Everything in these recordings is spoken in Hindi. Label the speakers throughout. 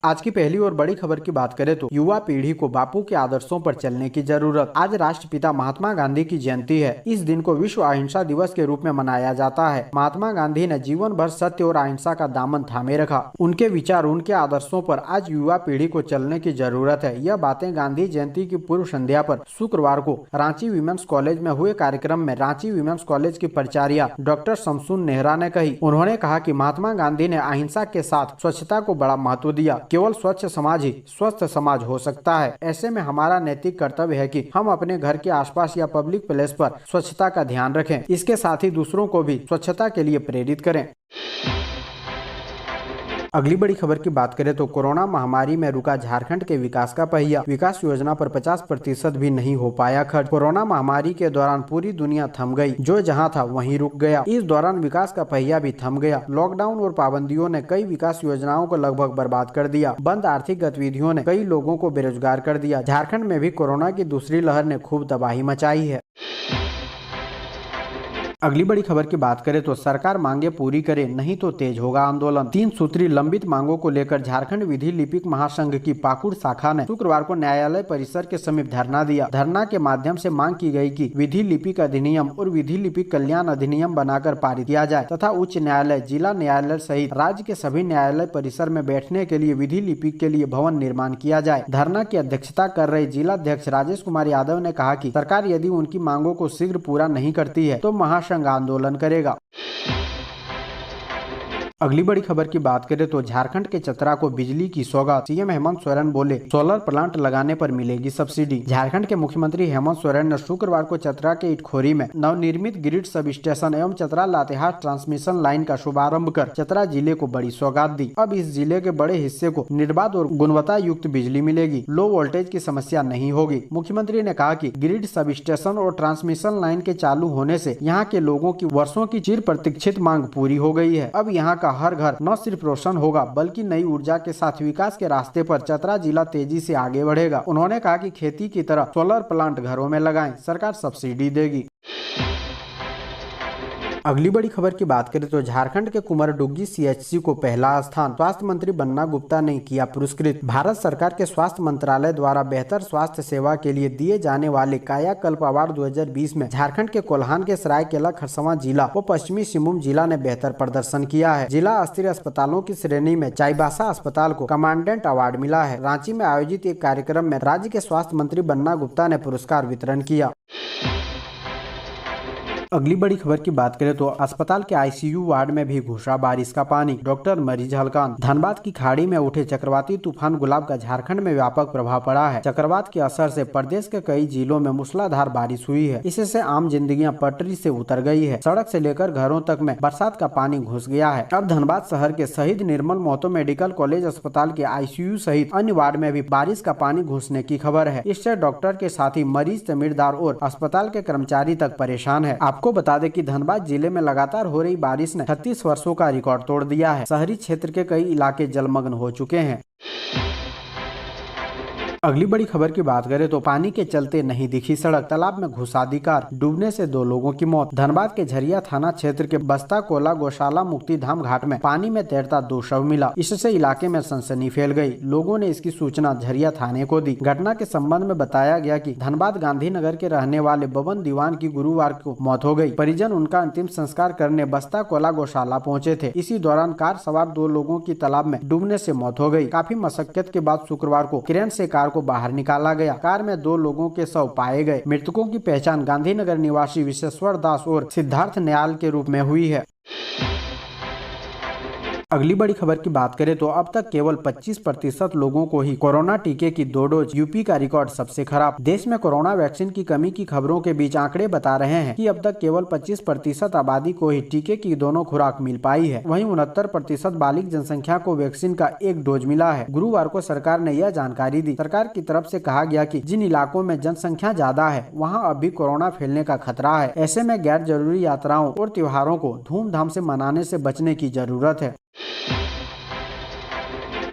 Speaker 1: आज की पहली और बड़ी खबर की बात करें तो युवा पीढ़ी को बापू के आदर्शों पर चलने की जरूरत। आज राष्ट्रपिता महात्मा गांधी की जयंती है। इस दिन को विश्व अहिंसा दिवस के रूप में मनाया जाता है। महात्मा गांधी ने जीवन भर सत्य और अहिंसा का दामन थामे रखा। उनके विचार, उनके आदर्शों पर आज युवा पीढ़ी को चलने की जरूरत है। यह बातें गांधी जयंती की पूर्व संध्या पर शुक्रवार को रांची विमेंस कॉलेज में हुए कार्यक्रम में रांची विमेंस कॉलेज की प्राचार्य डॉक्टर शमसून नेहरा ने कही। उन्होंने कहा कि महात्मा गांधी ने अहिंसा के साथ स्वच्छता को बड़ा महत्व दिया। केवल स्वच्छ समाज ही स्वस्थ समाज हो सकता है। ऐसे में हमारा नैतिक कर्तव्य है कि हम अपने घर के आसपास या पब्लिक प्लेस पर स्वच्छता का ध्यान रखें। इसके साथ ही दूसरों को भी स्वच्छता के लिए प्रेरित करें। अगली बड़ी खबर की बात करें तो कोरोना महामारी में रुका झारखंड के विकास का पहिया। विकास योजना पर 50% भी नहीं हो पाया खर्च। कोरोना महामारी के दौरान पूरी दुनिया थम गई। जो जहां था वहीं रुक गया। इस दौरान विकास का पहिया भी थम गया। लॉकडाउन और पाबंदियों ने कई विकास योजनाओं को लगभग बर्बाद कर दिया। बंद आर्थिक गतिविधियों ने कई लोगों को बेरोजगार कर दिया। झारखंड में भी कोरोना की दूसरी लहर ने खूब तबाही मचाई है। अगली बड़ी खबर की बात करें तो सरकार मांगे पूरी करे, नहीं तो तेज होगा आंदोलन। 3 सूत्री लंबित मांगों को लेकर झारखंड विधि लिपिक महासंघ की पाकुड़ शाखा ने शुक्रवार को न्यायालय परिसर के समीप धरना दिया। धरना के माध्यम से मांग की गई कि विधि लिपिक अधिनियम और विधि लिपिक कल्याण अधिनियम बनाकर पारित किया जाए तथा उच्च न्यायालय, जिला न्यायालय सहित राज्य के सभी न्यायालय परिसर में बैठने के लिए विधि लिपिक के लिए भवन निर्माण किया जाए। धरना की अध्यक्षता कर रहे जिलाध्यक्ष राजेश कुमार यादव ने कहा कि सरकार यदि उनकी मांगों को शीघ्र पूरा नहीं करती है तो महासंघ आंदोलन करेगा। अगली बड़ी खबर की बात करें तो झारखंड के चतरा को बिजली की सौगात। सीएम हेमंत सोरेन बोले, सोलर प्लांट लगाने पर मिलेगी सब्सिडी। झारखंड के मुख्यमंत्री हेमंत सोरेन ने शुक्रवार को चतरा के इटखोरी में नवनिर्मित ग्रिड सब स्टेशन एवं चतरा लातेहार ट्रांसमिशन लाइन का शुभारंभ कर चतरा जिले को बड़ी सौगात दी। अब इस जिले के बड़े हिस्से को निर्बाध और गुणवत्ता युक्त बिजली मिलेगी। लो वोल्टेज की समस्या नहीं होगी। मुख्यमंत्री ने कहा कि ग्रिड सब स्टेशन और ट्रांसमिशन लाइन के चालू होने से यहाँ के लोगों की वर्षों की चिर प्रतीक्षित मांग पूरी हो गई है। अब यहाँ का हर घर न सिर्फ रोशन होगा बल्कि नई ऊर्जा के साथ विकास के रास्ते पर चतरा जिला तेजी से आगे बढ़ेगा। उन्होंने कहा कि खेती की तरह सोलर प्लांट घरों में लगाएं, सरकार सब्सिडी देगी। अगली बड़ी खबर की बात करें तो झारखंड के कुंवरडुग्गी सीएचसी को पहला स्थान। स्वास्थ्य मंत्री बन्ना गुप्ता ने किया पुरस्कृत। भारत सरकार के स्वास्थ्य मंत्रालय द्वारा बेहतर स्वास्थ्य सेवा के लिए दिए जाने वाले कायाकल्प अवार्ड 2020 में झारखंड के कोल्हान के सरायकेला खरसावां जिला व पश्चिमी सिंहभूम जिला ने बेहतर प्रदर्शन किया है। जिला स्तरीय अस्पतालों की श्रेणी में चाईबासा अस्पताल को कमांडेंट अवार्ड मिला है। रांची में आयोजित एक कार्यक्रम में राज्य के स्वास्थ्य मंत्री बन्ना गुप्ता ने पुरस्कार वितरण किया। अगली बड़ी खबर की बात करें तो अस्पताल के आईसीयू वार्ड में भी घुसा बारिश का पानी। डॉक्टर मरीज हलकान। धनबाद की खाड़ी में उठे चक्रवाती तूफान गुलाब का झारखंड में व्यापक प्रभाव पड़ा है। चक्रवात के असर से प्रदेश के कई जिलों में मूसलाधार बारिश हुई है। इससे आम जिंदगियां पटरी से उतर गई है। सड़क से लेकर घरों तक में बरसात का पानी घुस गया है। अब धनबाद शहर के शहीद निर्मल महतो मेडिकल कॉलेज अस्पताल के आईसीयू सहित अन्य वार्ड में भी बारिश का पानी घुसने की खबर है। इससे डॉक्टर के साथ ही मरीज, तमीरदार और अस्पताल के कर्मचारी तक परेशान है। आपको बता दें कि धनबाद जिले में लगातार हो रही बारिश ने 36 वर्षों का रिकॉर्ड तोड़ दिया है। शहरी क्षेत्र के कई इलाके जलमग्न हो चुके हैं। अगली बड़ी खबर की बात करें तो पानी के चलते नहीं दिखी सड़क, तालाब में घुसा दी कार, डूबने से 2 लोगों की मौत। धनबाद के झरिया थाना क्षेत्र के बस्ता कोला गौशाला मुक्तिधाम घाट में पानी में तैरता 2 शव मिला। इससे इलाके में सनसनी फैल गई। लोगों ने इसकी सूचना झरिया थाने को दी। घटना के संबंध में बताया गया कि धनबाद गांधीनगर के रहने वाले बबन दीवान की गुरुवार को मौत हो गई। परिजन उनका अंतिम संस्कार करने बस्ता कोला गौशाला पहुँचे थे। इसी दौरान कार सवार 2 लोगों की तालाब में डूबने से मौत हो गई। काफी मशक्कत के बाद शुक्रवार को क्रेन से कार को बाहर निकाला गया। कार में 2 लोगों के शव पाए गए। मृतकों की पहचान गांधीनगर निवासी विश्वेश्वर दास और सिद्धार्थ न्याल के रूप में हुई है। अगली बड़ी खबर की बात करें तो अब तक केवल 25% लोगों को ही कोरोना टीके की 2 डोज। यूपी का रिकॉर्ड सबसे खराब। देश में कोरोना वैक्सीन की कमी की खबरों के बीच आंकड़े बता रहे हैं कि अब तक केवल 25% आबादी को ही टीके की दोनों खुराक मिल पाई है। वहीं 69% बालिग जनसंख्या को वैक्सीन का 1 डोज मिला है। गुरुवार को सरकार ने यह जानकारी दी। सरकार की तरफ से कहा गया कि जिन इलाकों में जनसंख्या ज्यादा है वहाँ अब भी कोरोना फैलने का खतरा है। ऐसे में गैर जरूरी यात्राओं और त्योहारों को धूमधाम से मनाने से बचने की जरूरत है।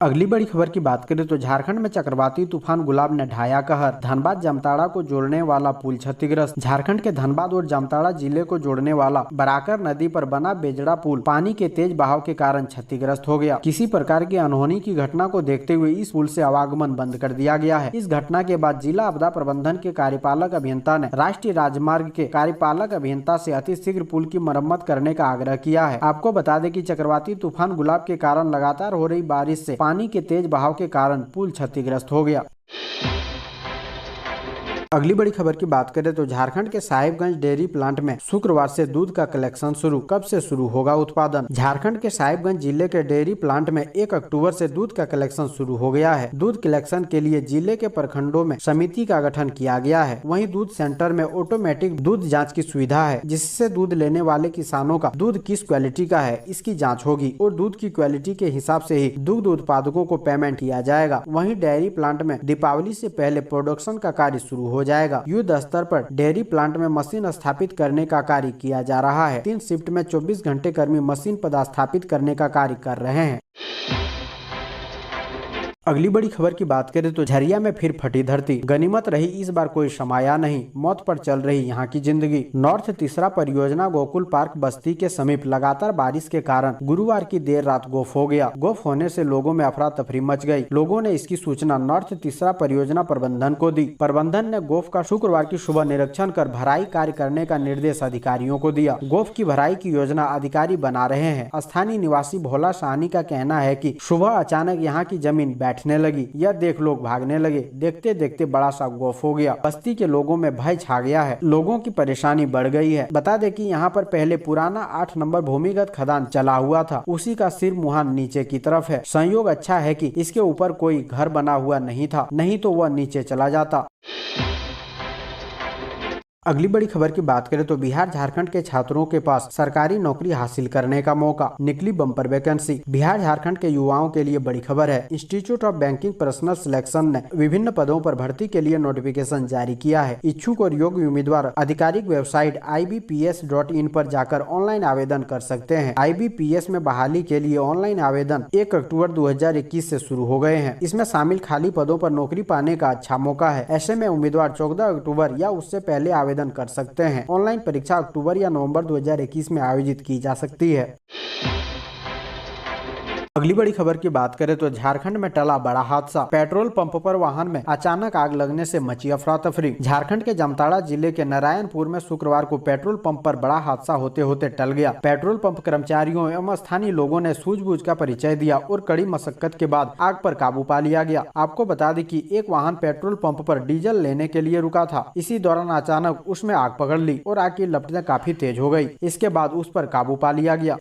Speaker 1: अगली बड़ी खबर की बात करें तो झारखंड में चक्रवाती तूफान गुलाब ने ढाया कहर। धनबाद जामताड़ा को जोड़ने वाला पुल क्षतिग्रस्त। झारखंड के धनबाद और जामताड़ा जिले को जोड़ने वाला बराकर नदी पर बना बेजड़ा पुल पानी के तेज बहाव के कारण क्षतिग्रस्त हो गया। किसी प्रकार की अनहोनी की घटना को देखते हुए इस पुल से आवागमन बंद कर दिया गया है। इस घटना के बाद जिला आपदा प्रबंधन के कार्यपालक अभियंता ने राष्ट्रीय राजमार्ग के कार्यपालक अभियंता से अतिशीघ्र पुल की मरम्मत करने का आग्रह किया है। आपको बता दें कि चक्रवाती तूफान गुलाब के कारण लगातार हो रही बारिश से पानी के तेज बहाव के कारण पुल क्षतिग्रस्त हो गया। अगली बड़ी खबर की बात करें तो झारखंड के साहिबगंज डेयरी प्लांट में शुक्रवार से दूध का कलेक्शन शुरू। कब से शुरू होगा उत्पादन? झारखंड के साहिबगंज जिले के डेयरी प्लांट में 1 अक्टूबर से दूध का कलेक्शन शुरू हो गया है। दूध कलेक्शन के लिए जिले के प्रखंडों में समिति का गठन किया गया है। वहीं दूध सेंटर में ऑटोमेटिक दूध जाँच की सुविधा है, जिससे दूध लेने वाले किसानों का दूध किस क्वालिटी का है इसकी जाँच होगी और दूध की क्वालिटी के हिसाब से ही दूध उत्पादकों को पेमेंट किया जाएगा। वहीं डेयरी प्लांट में दीपावली से पहले प्रोडक्शन का कार्य शुरू हो जाएगा। युद्ध स्तर पर डेयरी प्लांट में मशीन स्थापित करने का कार्य किया जा रहा है। 3 शिफ्ट में 24 घंटे कर्मी मशीन पदस्थापित करने का कार्य कर रहे हैं। अगली बड़ी खबर की बात करें तो झरिया में फिर फटी धरती। गनीमत रही इस बार कोई समाया नहीं, मौत पर चल रही यहाँ की जिंदगी। नॉर्थ तीसरा परियोजना गोकुल पार्क बस्ती के समीप लगातार बारिश के कारण गुरुवार की देर रात गोफ हो गया। गोफ होने से लोगों में अफरा तफरी मच गई। लोगों ने इसकी सूचना नॉर्थ तीसरा परियोजना प्रबंधन को दी। प्रबंधन ने गोफ का शुक्रवार की सुबह निरीक्षण कर भराई कार्य करने का निर्देश अधिकारियों को दिया। गोफ की भराई की योजना अधिकारी बना रहे हैं। स्थानीय निवासी भोला साहनी का कहना है कि सुबह अचानक यहाँ की जमीन बैठने लगी। यह देख लोग भागने लगे। देखते देखते बड़ा सा गोफ हो गया। बस्ती के लोगों में भय छा गया है। लोगों की परेशानी बढ़ गई है। बता दें कि यहाँ पर पहले पुराना 8 नंबर भूमिगत खदान चला हुआ था। उसी का सिर मुहान नीचे की तरफ है। संयोग अच्छा है कि इसके ऊपर कोई घर बना हुआ नहीं था, नहीं तो वह नीचे चला जाता। अगली बड़ी खबर की बात करें तो बिहार झारखंड के छात्रों के पास सरकारी नौकरी हासिल करने का मौका। निकली बम्पर वैकेंसी। बिहार झारखंड के युवाओं के लिए बड़ी खबर है। Institute of banking personal selection ने विभिन्न पदों पर भर्ती के लिए नोटिफिकेशन जारी किया है। इच्छुक और योग्य उम्मीदवार आधिकारिक वेबसाइट ibps.in पर जाकर ऑनलाइन आवेदन कर सकते हैं। IBPS में बहाली के लिए ऑनलाइन आवेदन 1 अक्टूबर 2021 से शुरू हो गए हैं। इसमें शामिल खाली पदों पर नौकरी पाने का अच्छा मौका है। ऐसे में उम्मीदवार 14 अक्टूबर या उससे पहले आवेदन कर सकते हैं। ऑनलाइन परीक्षा अक्टूबर या नवंबर 2021 में आयोजित की जा सकती है। अगली बड़ी खबर की बात करें तो झारखंड में टला बड़ा हादसा। पेट्रोल पंप पर वाहन में अचानक आग लगने से मची अफरा तफरी। झारखंड के जामताड़ा जिले के नारायणपुर में शुक्रवार को पेट्रोल पंप पर बड़ा हादसा होते होते टल गया। पेट्रोल पंप कर्मचारियों एवं स्थानीय लोगों ने सूझबूझ का परिचय दिया और कड़ी मशक्कत के बाद आग पर काबू पा लिया गया। आपको बता दें कि एक वाहन पेट्रोल पंप पर डीजल लेने के लिए रुका था। इसी दौरान अचानक उसमें आग पकड़ ली और आग की लपटें काफी तेज हो गई। इसके बाद उस पर काबू पा लिया गया।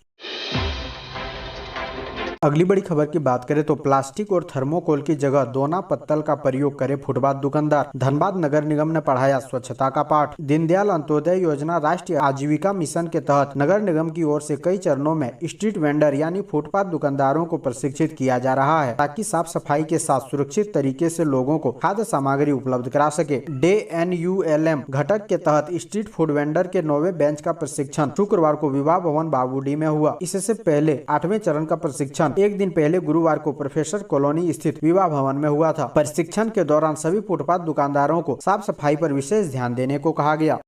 Speaker 1: अगली बड़ी खबर की बात करें तो प्लास्टिक और थर्मोकोल की जगह दोना पत्तल का प्रयोग करे फुटपाथ दुकानदार। धनबाद नगर निगम ने पढ़ाया स्वच्छता का पाठ। दीनदयाल अंत्योदय योजना राष्ट्रीय आजीविका मिशन के तहत नगर निगम की ओर से कई चरणों में स्ट्रीट वेंडर यानी फुटपाथ दुकानदारों को प्रशिक्षित किया जा रहा है, ताकि साफ सफाई के साथ सुरक्षित तरीके से लोगों को खाद्य सामग्री उपलब्ध करा सके। DNULM घटक के तहत स्ट्रीट फूड वेंडर के 9वें बेंच का प्रशिक्षण शुक्रवार को विवाह भवन बाबूडी में हुआ। इससे पहले 8वें चरण का प्रशिक्षण एक दिन पहले गुरुवार को प्रोफेसर कॉलोनी स्थित विवाह भवन में हुआ था। प्रशिक्षण के दौरान सभी फुटपाथ दुकानदारों को साफ सफाई पर विशेष ध्यान देने को कहा गया।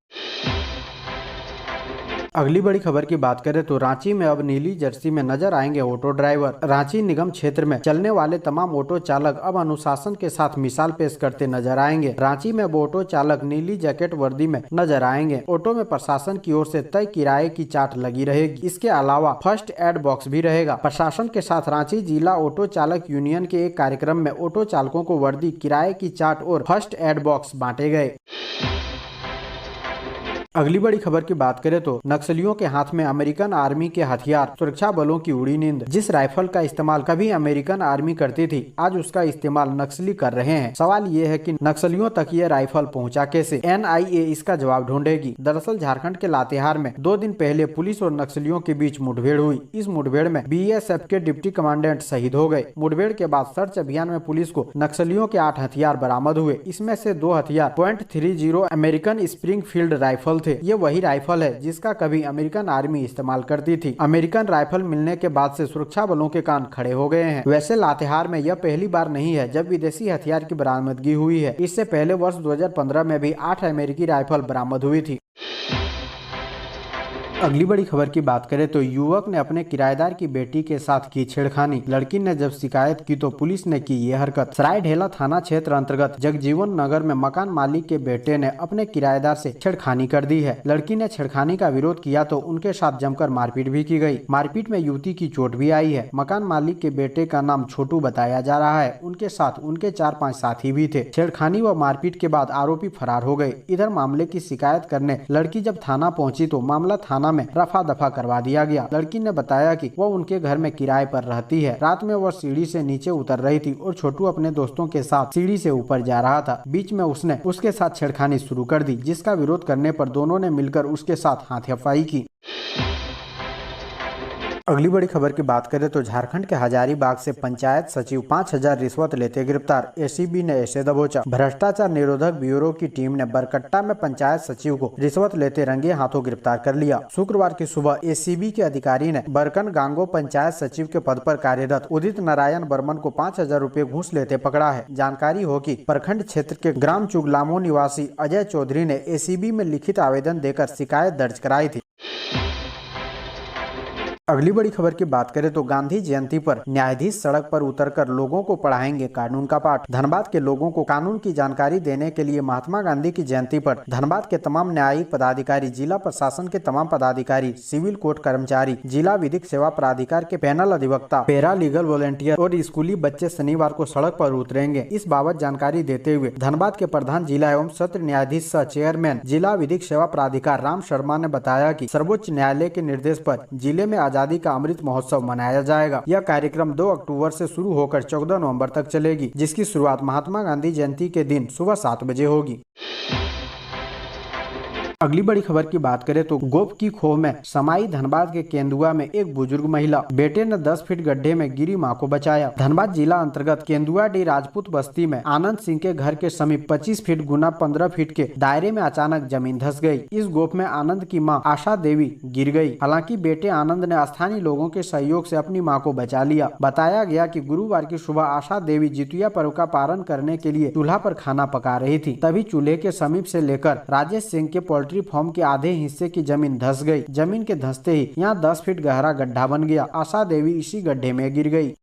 Speaker 1: अगली बड़ी खबर की बात करें तो रांची में अब नीली जर्सी में नजर आएंगे ऑटो ड्राइवर। रांची निगम क्षेत्र में चलने वाले तमाम ऑटो चालक अब अनुशासन के साथ मिसाल पेश करते नजर आएंगे। रांची में अब ऑटो चालक नीली जैकेट वर्दी में नजर आएंगे। ऑटो में प्रशासन की ओर से तय किराए की चार्ट लगी रहेगी। इसके अलावा फर्स्ट एड बॉक्स भी रहेगा। प्रशासन के साथ रांची जिला ऑटो चालक यूनियन के एक कार्यक्रम में ऑटो चालकों को वर्दी, किराए की चार्ट और फर्स्ट एड बॉक्स बांटे गए। अगली बड़ी खबर की बात करें तो नक्सलियों के हाथ में अमेरिकन आर्मी के हथियार, सुरक्षा बलों की उड़ी नींद। जिस राइफल का इस्तेमाल कभी अमेरिकन आर्मी करती थी, आज उसका इस्तेमाल नक्सली कर रहे हैं। सवाल ये है कि नक्सलियों तक ये राइफल पहुंचा कैसे? NIA इसका जवाब ढूंढेगी। दरअसल झारखंड के लातेहार में 2 दिन पहले पुलिस और नक्सलियों के बीच मुठभेड़ हुई। इस मुठभेड़ में BSF के डिप्टी कमांडेंट शहीद हो गए। मुठभेड़ के बाद सर्च अभियान में पुलिस को नक्सलियों के 8 हथियार बरामद हुए। इसमें से 2 हथियार .30 अमेरिकन स्प्रिंगफील्ड राइफल थे। ये वही राइफल है जिसका कभी अमेरिकन आर्मी इस्तेमाल करती थी। अमेरिकन राइफल मिलने के बाद से सुरक्षा बलों के कान खड़े हो गए हैं। वैसे लातेहार में यह पहली बार नहीं है जब विदेशी हथियार की बरामदगी हुई है। इससे पहले वर्ष 2015 में भी 8 अमेरिकी राइफल बरामद हुई थी। अगली बड़ी खबर की बात करें तो युवक ने अपने किराएदार की बेटी के साथ की छेड़खानी। लड़की ने जब शिकायत की तो पुलिस ने की ये हरकत। सरायढेला थाना क्षेत्र अंतर्गत जगजीवन नगर में मकान मालिक के बेटे ने अपने किराएदार से छेड़खानी कर दी है। लड़की ने छेड़खानी का विरोध किया तो उनके साथ जमकर मारपीट भी की गई। मारपीट में युवती की चोट भी आई है। मकान मालिक के बेटे का नाम छोटू बताया जा रहा है। उनके साथ उनके 4-5 साथी भी थे। छेड़खानी व मारपीट के बाद आरोपी फरार हो गए। इधर मामले की शिकायत करने लड़की जब थाना पहुंची तो मामला थाना में रफा दफा करवा दिया गया। लड़की ने बताया कि वह उनके घर में किराए पर रहती है। रात में वह सीढ़ी से नीचे उतर रही थी और छोटू अपने दोस्तों के साथ सीढ़ी से ऊपर जा रहा था। बीच में उसने उसके साथ छेड़खानी शुरू कर दी, जिसका विरोध करने पर दोनों ने मिलकर उसके साथ हाथापाई की। अगली बड़ी खबर की बात करें तो झारखंड के हजारीबाग से पंचायत सचिव 5,000 रिश्वत लेते गिरफ्तार। एसीबी ने ऐसे दबोचा। भ्रष्टाचार निरोधक ब्यूरो की टीम ने बरकट्टा में पंचायत सचिव को रिश्वत लेते रंगे हाथों गिरफ्तार कर लिया। शुक्रवार की सुबह एसीबी के अधिकारी ने बरकन गांगो पंचायत सचिव के पद पर कार्यरत उदित नारायण बर्मन को 5,000 रूपए घूस लेते पकड़ा है। जानकारी हो कि प्रखंड क्षेत्र के ग्राम चुगलामो निवासी अजय चौधरी ने एसीबी में लिखित आवेदन देकर शिकायत दर्ज कराई थी। अगली बड़ी खबर की बात करें तो गांधी जयंती पर न्यायाधीश सड़क पर उतरकर लोगों को पढ़ाएंगे कानून का पाठ। धनबाद के लोगों को कानून की जानकारी देने के लिए महात्मा गांधी की जयंती पर धनबाद के तमाम न्यायिक पदाधिकारी, जिला प्रशासन के तमाम पदाधिकारी, सिविल कोर्ट कर्मचारी, जिला विधिक सेवा प्राधिकार के पैनल अधिवक्ता, पैरा लीगल वॉलंटियर और स्कूली बच्चे शनिवार को सड़क पर उतरेंगे। इस बाबत जानकारी देते हुए धनबाद के प्रधान जिला एवं सत्र न्यायाधीश सह चेयरमैन जिला विधिक सेवा प्राधिकार राम शर्मा ने बताया कि सर्वोच्च न्यायालय के निर्देश पर जिले में आजादी का अमृत महोत्सव मनाया जाएगा। यह कार्यक्रम 2 अक्टूबर से शुरू होकर 14 नवंबर तक चलेगी, जिसकी शुरुआत महात्मा गांधी जयंती के दिन सुबह 7 बजे होगी। अगली बड़ी खबर की बात करें तो गोप की खो में समाई धनबाद के केंदुआ में एक बुजुर्ग महिला बेटे ने 10 फीट गड्ढे में गिरी मां को बचाया। धनबाद जिला अंतर्गत केंदुआ डी राजपूत बस्ती में आनंद सिंह के घर के समीप 25 फीट गुना 15 फीट के दायरे में अचानक जमीन धंस गई। इस गोप में आनंद की मां आशा देवी गिर गई। हालांकि बेटे आनंद ने स्थानीय लोगों के सहयोग से अपनी मां को बचा लिया। बताया गया कि गुरुवार की सुबह आशा देवी जितिया पर्व का पारण करने के लिए चूल्हा पर खाना पका रही थी। तभी चूल्हे के समीप से लेकर राजेश सिंह के पोल्ट्री फार्म के आधे हिस्से की जमीन धंस गई। जमीन के धंसते ही यहाँ 10 फीट गहरा गड्ढा बन गया। आशा देवी इसी गड्ढे में गिर गई।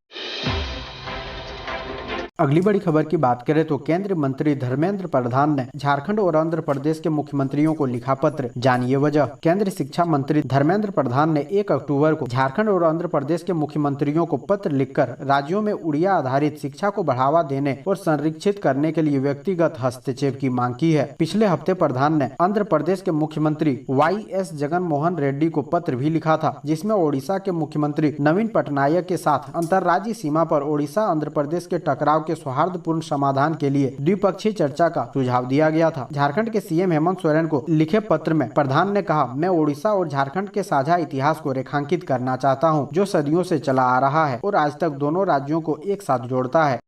Speaker 1: अगली बड़ी खबर की बात करें तो केंद्रीय मंत्री धर्मेंद्र प्रधान ने झारखंड और आंध्र प्रदेश के मुख्यमंत्रियों को लिखा पत्र। जानिए वजह। केंद्रीय शिक्षा मंत्री धर्मेंद्र प्रधान ने 1 अक्टूबर को झारखंड और आंध्र प्रदेश के मुख्यमंत्रियों को पत्र लिखकर राज्यों में उड़िया आधारित शिक्षा को बढ़ावा देने और संरक्षित करने के लिए व्यक्तिगत हस्तक्षेप की मांग की है। पिछले हफ्ते प्रधान ने आंध्र प्रदेश के मुख्यमंत्री YS जगन मोहन रेड्डी को पत्र भी लिखा था, जिसमें ओडिशा के मुख्यमंत्री नवीन पटनायक के साथ अंतर्राज्यीय सीमा पर ओडिशा आंध्र प्रदेश के टकराव के सौहार्दपूर्ण समाधान के लिए द्विपक्षीय चर्चा का सुझाव दिया गया था। झारखंड के सीएम हेमंत सोरेन को लिखे पत्र में प्रधान ने कहा, मैं ओडिशा और झारखंड के साझा इतिहास को रेखांकित करना चाहता हूं, जो सदियों से चला आ रहा है और आज तक दोनों राज्यों को एक साथ जोड़ता है।